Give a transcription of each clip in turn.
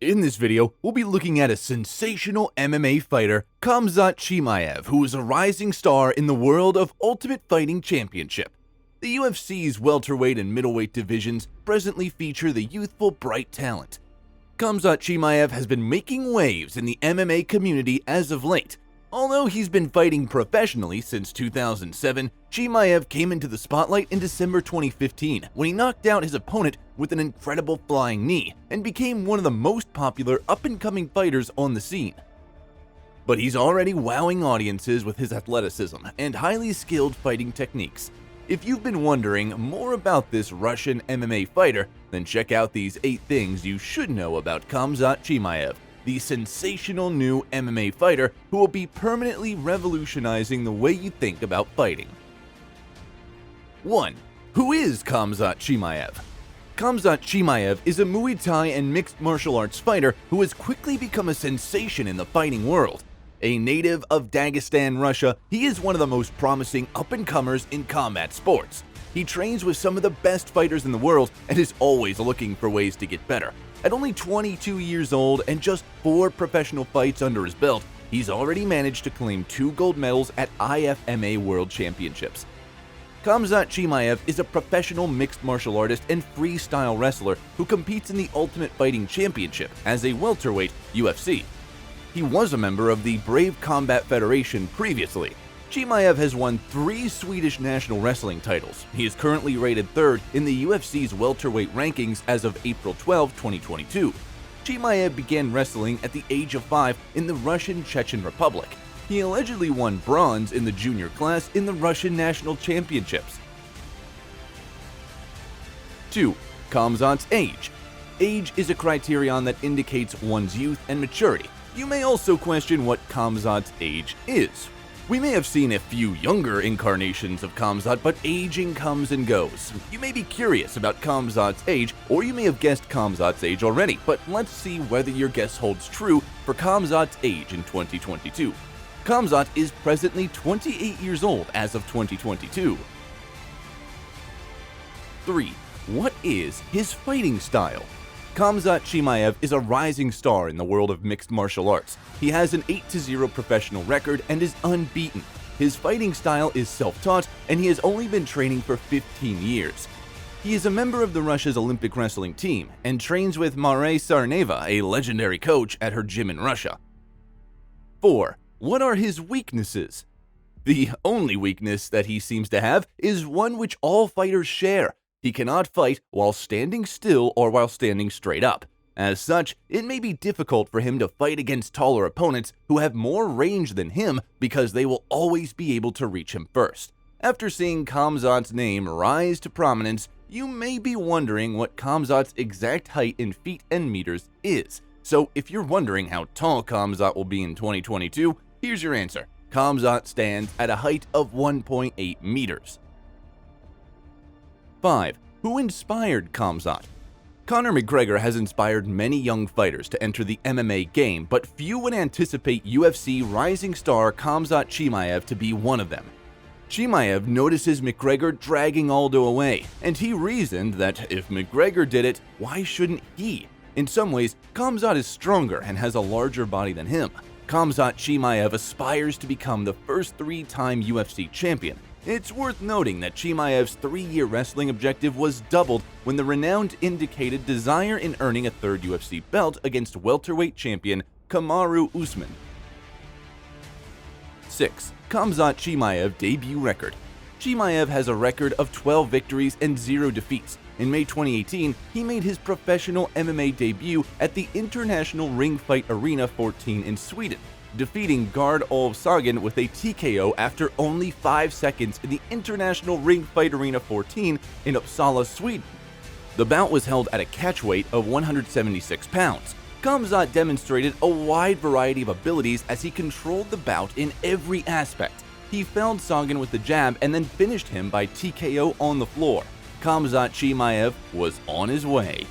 In this video, we'll be looking at a sensational MMA fighter, Khamzat Chimaev, who is a rising star in the world of Ultimate Fighting Championship. The UFC's welterweight and middleweight divisions presently feature the youthful, bright talent. Khamzat Chimaev has been making waves in the MMA community as of late. Although he's been fighting professionally since 2007, Chimaev came into the spotlight in December 2015 when he knocked out his opponent with an incredible flying knee and became one of the most popular up-and-coming fighters on the scene. But he's already wowing audiences with his athleticism and highly skilled fighting techniques. If you've been wondering more about this Russian MMA fighter, then check out these 8 things you should know about Khamzat Chimaev, the sensational new MMA fighter who will be permanently revolutionizing the way you think about fighting. 1. Who is Khamzat Chimaev? Khamzat Chimaev is a Muay Thai and mixed martial arts fighter who has quickly become a sensation in the fighting world. A native of Dagestan, Russia, he is one of the most promising up-and-comers in combat sports. He trains with some of the best fighters in the world and is always looking for ways to get better. At only 22 years old and just 4 professional fights under his belt, he's already managed to claim 2 gold medals at IFMA World Championships. Khamzat Chimaev is a professional mixed martial artist and freestyle wrestler who competes in the Ultimate Fighting Championship as a welterweight UFC. He was a member of the Brave Combat Federation previously. Chimaev has won 3 Swedish national wrestling titles. He is currently rated 3rd in the UFC's welterweight rankings as of April 12, 2022. Chimaev began wrestling at the age of 5 in the Russian Chechen Republic. He allegedly won bronze in the junior class in the Russian National Championships. 2. Khamzat's age. Age is a criterion that indicates one's youth and maturity. You may also question what Khamzat's age is. We may have seen a few younger incarnations of Khamzat, but aging comes and goes. You may be curious about Khamzat's age, or you may have guessed Khamzat's age already, but let's see whether your guess holds true for Khamzat's age in 2022. Khamzat is presently 28 years old as of 2022. 3. What is his fighting style? Khamzat Chimaev is a rising star in the world of mixed martial arts. He has an 8-0 professional record and is unbeaten. His fighting style is self-taught, and he has only been training for 15 years. He is a member of the Russia's Olympic wrestling team and trains with Maria Sarneva, a legendary coach at her gym in Russia. 4. What are his weaknesses? The only weakness that he seems to have is one which all fighters share. He cannot fight while standing still or while standing straight up. As such, it may be difficult for him to fight against taller opponents who have more range than him because they will always be able to reach him first. After seeing Khamzat's name rise to prominence, you may be wondering what Khamzat's exact height in feet and meters is. So if you're wondering how tall Khamzat will be in 2022, here's your answer. Khamzat stands at a height of 1.8 meters. 5. Who inspired Khamzat? Conor McGregor has inspired many young fighters to enter the MMA game, but few would anticipate UFC rising star Khamzat Chimaev to be one of them. Chimaev notices McGregor dragging Aldo away, and he reasoned that if McGregor did it, why shouldn't he? In some ways, Khamzat is stronger and has a larger body than him. Khamzat Chimaev aspires to become the first 3-time UFC champion. It's worth noting that Chimaev's 3-year wrestling objective was doubled when the renowned indicated desire in earning a 3rd UFC belt against welterweight champion Kamaru Usman. 6. Khamzat Chimaev debut record. Chimaev has a record of 12 victories and 0 defeats. In May 2018, he made his professional MMA debut at the International Ring Fight Arena 14 in Sweden, defeating Gard Olv Sagan with a TKO after only 5 seconds in the International Ring Fight Arena 14 in Uppsala, Sweden. The bout was held at a catchweight of 176 pounds. Khamzat demonstrated a wide variety of abilities as he controlled the bout in every aspect. He felled Sagan with the jab and then finished him by TKO on the floor. Khamzat Chimaev was on his way.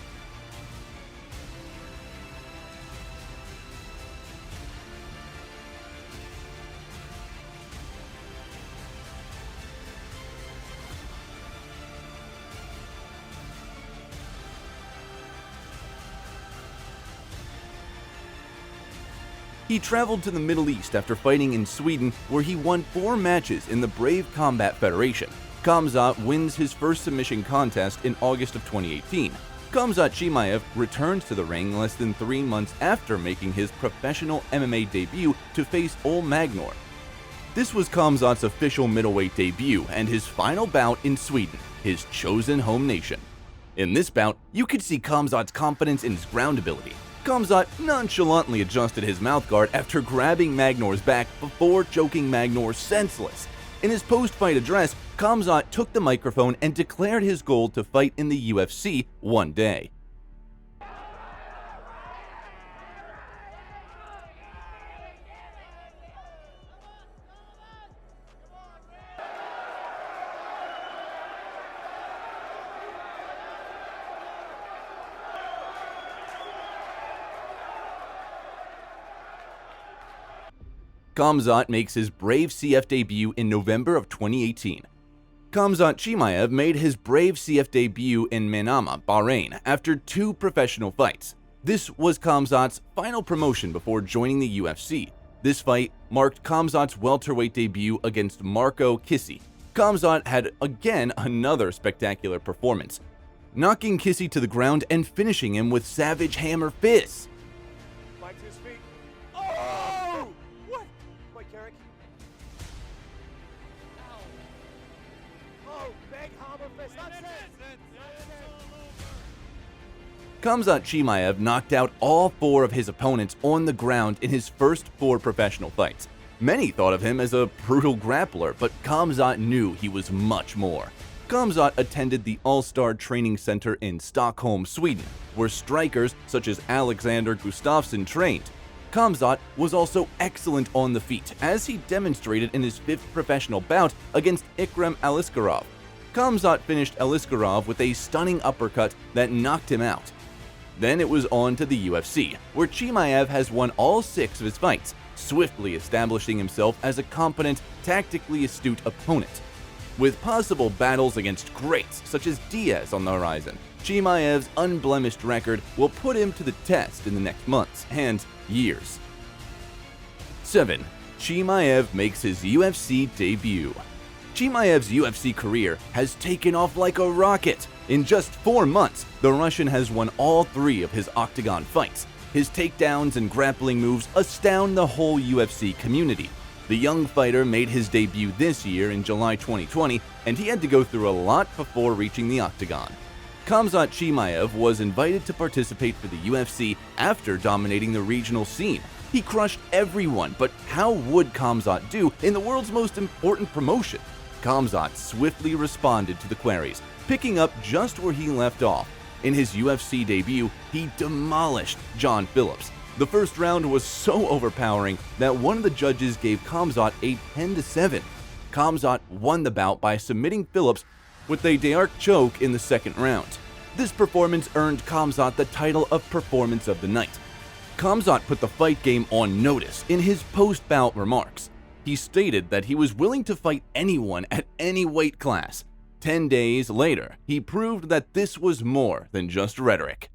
He traveled to the Middle East after fighting in Sweden, where he won 4 matches in the Brave Combat Federation. Khamzat wins his first submission contest in August of 2018. Khamzat Chimaev returns to the ring less than 3 months after making his professional MMA debut to face Ol Magnor. This was Khamzat's official middleweight debut and his final bout in Sweden, his chosen home nation. In this bout, you could see Khamzat's confidence in his ground ability. Khamzat nonchalantly adjusted his mouthguard after grabbing Magnor's back before choking Magnor senseless. In his post-fight address, Khamzat took the microphone and declared his goal to fight in the UFC one day. Khamzat makes his Brave CF debut in November of 2018. Khamzat Chimaev made his Brave CF debut in Manama, Bahrain, after 2 professional fights. This was Khamzat's final promotion before joining the UFC. This fight marked Khamzat's welterweight debut against Marco Kissy. Khamzat had again another spectacular performance, knocking Kissy to the ground and finishing him with savage hammer fists. Mike to his feet. Oh! What? Mike Carrick. Oh, big hammer fist. That's it. Khamzat Chimaev knocked out all 4 of his opponents on the ground in his first 4 professional fights. Many thought of him as a brutal grappler, but Khamzat knew he was much more. Khamzat attended the All-Star Training Center in Stockholm, Sweden, where strikers such as Alexander Gustafsson trained. Khamzat was also excellent on the feet, as he demonstrated in his 5th professional bout against Ikram Aliskerov. Khamzat finished Aliskerov with a stunning uppercut that knocked him out. Then it was on to the UFC, where Chimaev has won all 6 of his fights, swiftly establishing himself as a competent, tactically astute opponent. With possible battles against greats such as Diaz on the horizon, Chimaev's unblemished record will put him to the test in the next months and years. 7. Chimaev makes his UFC debut. Chimaev's UFC career has taken off like a rocket. In just 4 months, the Russian has won all 3 of his octagon fights. His takedowns and grappling moves astound the whole UFC community. The young fighter made his debut this year in July 2020, and he had to go through a lot before reaching the octagon. Khamzat Chimaev was invited to participate for the UFC after dominating the regional scene. He crushed everyone, but how would Khamzat do in the world's most important promotion? Khamzat swiftly responded to the queries, picking up just where he left off. In his UFC debut, he demolished John Phillips. The first round was so overpowering that one of the judges gave Khamzat a 10-7. Khamzat won the bout by submitting Phillips with a D'Arc choke in the second round. This performance earned Khamzat the title of Performance of the Night. Khamzat put the fight game on notice in his post-bout remarks. He stated that he was willing to fight anyone at any weight class. 10 days later, he proved that this was more than just rhetoric.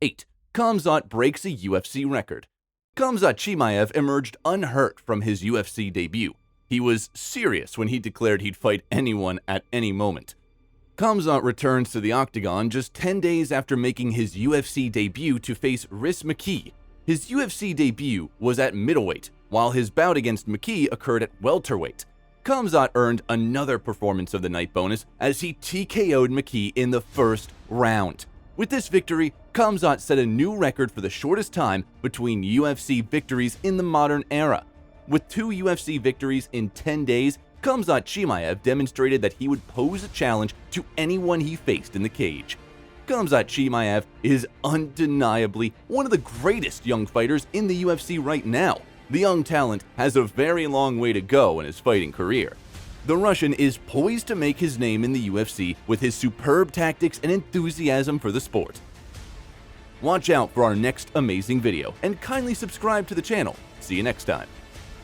8. Khamzat breaks a UFC record. Khamzat Chimaev emerged unhurt from his UFC debut. He was serious when he declared he'd fight anyone at any moment. Khamzat returns to the octagon just 10 days after making his UFC debut to face Rhys McKee. His UFC debut was at middleweight, while his bout against McKee occurred at welterweight. Khamzat earned another Performance of the Night bonus as he TKO'd McKee in the first round. With this victory, Khamzat set a new record for the shortest time between UFC victories in the modern era. With 2 UFC victories in 10 days, Khamzat Chimaev demonstrated that he would pose a challenge to anyone he faced in the cage. Khamzat Chimaev is undeniably one of the greatest young fighters in the UFC right now. The young talent has a very long way to go in his fighting career. The Russian is poised to make his name in the UFC with his superb tactics and enthusiasm for the sport. Watch out for our next amazing video and kindly subscribe to the channel. See you next time.